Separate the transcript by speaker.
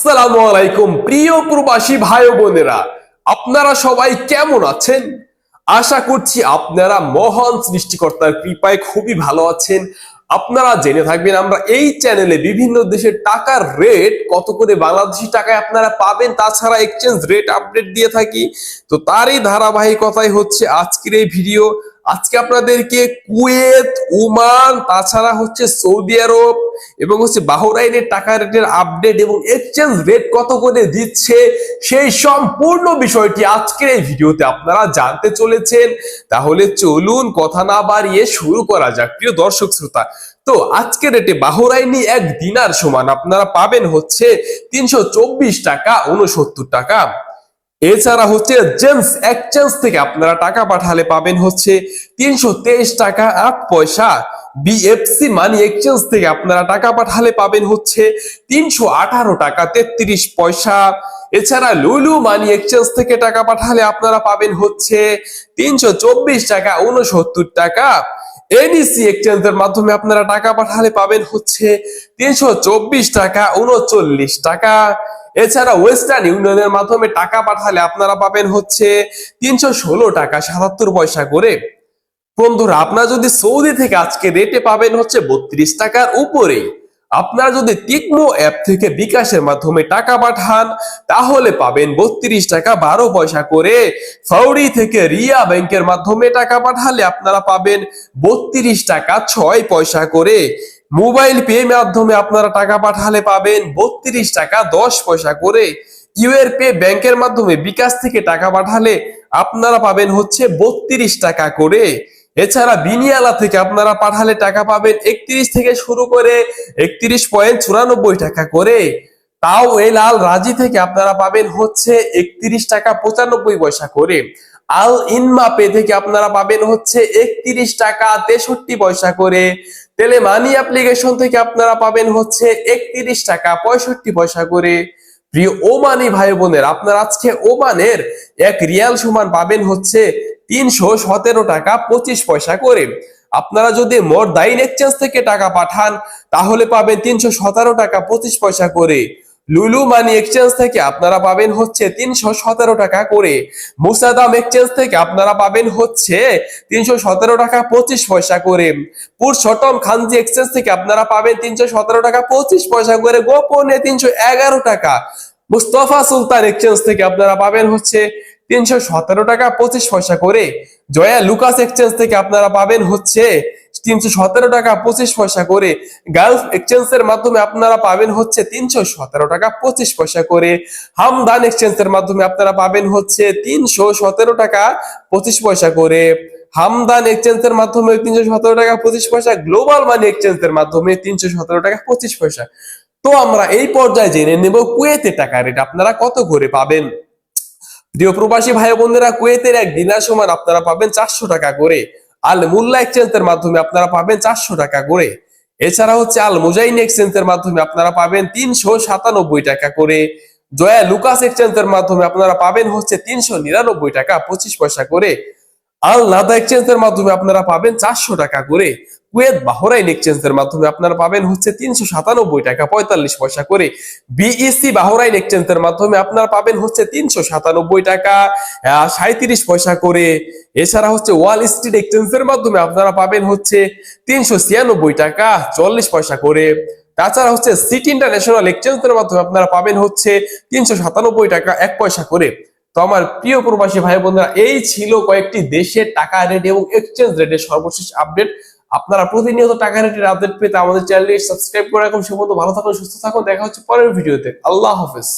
Speaker 1: আসসালামু আলাইকুম প্রিয় প্রবাসী ভাই বোনেরা, আপনারা সবাই কেমন আছেন? আশা করছি আপনারা মহান সৃষ্টিকর্তার কৃপায় খুবই ভালো আছেন। আপনারা জেনে থাকবেন আমরা এই চ্যানেলে বিভিন্ন দেশের টাকার রেট কত করে বাংলাদেশি টাকায় আপনারা পাবেন, তাছাড়া এক্সচেঞ্জ রেট আপডেট দিয়ে থাকি। তো তারই ধারাবাহিকতাই হচ্ছে আজকের এই ভিডিও। আজকে আপনাদেরকে কুয়েত, ওমান, তাছাড়া হচ্ছে সৌদি আরব এবং হচ্ছে বাহরাইনের টাকা রেটের আপডেট এবং এক্সচেঞ্জ রেট কত করে দিচ্ছে সেই সম্পূর্ণ বিষয়টি আজকের এই ভিডিওতে আপনারা জানতে চলেছেন। তাহলে চলুন কথা না বাড়িয়ে শুরু করা যাক প্রিয় দর্শক শ্রোতা। তো আজকের রেটে বাহরাইনি এক দিনার সমান আপনারা পাবেন হচ্ছে 324 টাকা 69 টাকা। এছাড়া হচ্ছে জেমস এক্সচেঞ্জ থেকে আপনারা টাকা পাঠালে পাবেন হচ্ছে 323 টাকা 8 পয়সা। বিএফসি মানি এক্সচেঞ্জ থেকে আপনারা টাকা পাঠালে পাবেন হচ্ছে 318 টাকা 33 পয়সা। এছাড়া লুলু মানি এক্সচেঞ্জ থেকে টাকা পাঠালে আপনারা পাবেন হচ্ছে 324 টাকা 69 টাকা। এডিসি এক্সচেঞ্জের মাধ্যমে আপনারা টাকা পাঠালে পাবেন হচ্ছে 324 টাকা 39 টাকা। এছাড়া ওয়েস্টার্ন ইউনিয়নের মাধ্যমে টাকা পাঠালে আপনারা পাবেন হচ্ছে 316 টাকা 77 পয়সা করে। বন্ধুরা, আপনারা যদি সৌদি থেকে আজকে রেটে পাবেন হচ্ছে 32 টাকার উপরে। আপনারা যদি টিকমো অ্যাপ থেকে বিকাশের মাধ্যমে টাকা পাঠান তাহলে পাবেন 32 টাকা 12 পয়সা করে। সৌদি থেকে রিয়া ব্যাংকের মাধ্যমে টাকা পাঠালে আপনারা পাবেন 32 টাকা 6 পয়সা করে। মোবাইল পে মাধ্যমে আপনারা টাকা পাঠালে পাবেন 32 টাকা 10 পয়সা করে। ইউএর পে ব্যাংকের মাধ্যমে বিকাশ থেকে টাকা পাঠালে আপনারা পাবেন হচ্ছে 32 টাকা করে। এছাড়া বিনিয়ালা থেকে আপনারা পাঠালে টাকা পাবেন 31 থেকে শুরু করে 31.94 টাকা করে। তাও এল আল রাজি থেকে আপনারা পাবেন হচ্ছে 31 টাকা 95 পয়সা করে। আল ইনমা পে থেকে আপনারা পাবেন হচ্ছে 31 টাকা 63 পয়সা করে। টেলে মানি অ্যাপ্লিকেশন থেকে আপনারা পাবেন হচ্ছে 31 টাকা 65 পয়সা করে। প্রিয় ওমানি ভাই বোনের, আপনারা আজকে ওমানের এক রিয়াল সমান পাবেন হচ্ছে 317 টাকা 25 পয়সা করে। আপনারা যদি মোরদাইন এক্সচেঞ্জ থেকে টাকা পাঠান তাহলে পাবেন 317 টাকা 25 পয়সা করে। লুলু মানি এক্সচেঞ্জ থেকে আপনারা পাবেন হচ্ছে 317 টাকা করে। মুসাদাম এক্সচেঞ্জ থেকে আপনারা পাবেন হচ্ছে 317 টাকা 25 পয়সা করে। পুরসটম খানজি এক্সচেঞ্জ থেকে আপনারা পাবেন 317 টাকা 25 পয়সা করে। গোপনে 311 টাকা। মুস্তফা সুলতান এক্সচেঞ্জ থেকে আপনারা পাবেন হচ্ছে 317 টাকা 25 পয়সা করে। জয়া লুকাস এক্সচেঞ্জ থেকে আপনারা পাবেন হচ্ছে 317 টাকা 25 পয়সা করে। গালফ এক্সচেঞ্জের মাধ্যমে আপনারা পাবেন হচ্ছে 317 টাকা 25 পয়সা করে। হামদান এক্সচেঞ্জের মাধ্যমে আপনারা পাবেন হচ্ছে 317 টাকা 25 পয়সা করে। হামদান এক্সচেঞ্জের মাধ্যমে 317 টাকা 25 পয়সা। গ্লোবাল মানি এক্সচেঞ্জের মাধ্যমে 317 টাকা 25 পয়সা। তো আমরা এই পর্যায়ে জেনে নেব কুয়েতের টাকা রেট আপনারা কত করে পাবেন। প্রিয় প্রবাসী ভাই বোনেরা, কুয়েতের এক দিনার সমান আপনারা পাবেন 400 টাকা করে। আল মুল্লা এক্সচেঞ্জের মাধ্যমে আপনারা পাবেন 400 টাকা করে। এছাড়া হচ্ছে আল মুজাইন এক্সচেঞ্জের মাধ্যমে আপনারা পাবেন 397 টাকা করে। জয়া লুকাস এক্সচেঞ্জের মাধ্যমে আপনারা পাবেন হচ্ছে 399 টাকা 25 পয়সা করে। আল নাদা এক্সচেঞ্জের মাধ্যমে আপনারা পাবেন 400 টাকা করে। কুয়েত বাহরাইন এক্সচেঞ্জের মাধ্যমে আপনারা পাবেন হচ্ছে 397 টাকা 45 পয়সা করে। বিইসি বাহরাইন এক্সচেঞ্জের মাধ্যমে আপনারা পাবেন হচ্ছে 397 টাকা 37 পয়সা করে। এছাড়া হচ্ছে ওয়াল স্ট্রিট এক্সচেঞ্জের মাধ্যমে আপনারা পাবেন হচ্ছে 396 টাকা 40 পয়সা করে। তাছাড়া হচ্ছে সিটি ইন্টারন্যাশনাল এক্সচেঞ্জের মাধ্যমে আপনারা পাবেন হচ্ছে 397 টাকা 1 পয়সা করে। তো আমার প্রিয় প্রবাসী ভাই বোনেরা, এই ছিল কয়েকটি দেশের টাকা রেট এবং এক্সচেঞ্জ রেটের সর্বশেষ আপডেট। আপনারা প্রতিনিয়ত টাকা রেটের আপডেট পেতে আমাদের চ্যানেলটি সাবস্ক্রাইব করে রাখুন। সে পর্যন্ত ভালো থাকুন, সুস্থ থাকুন। দেখা হচ্ছে পরের ভিডিওতে। আল্লাহ হাফেজ।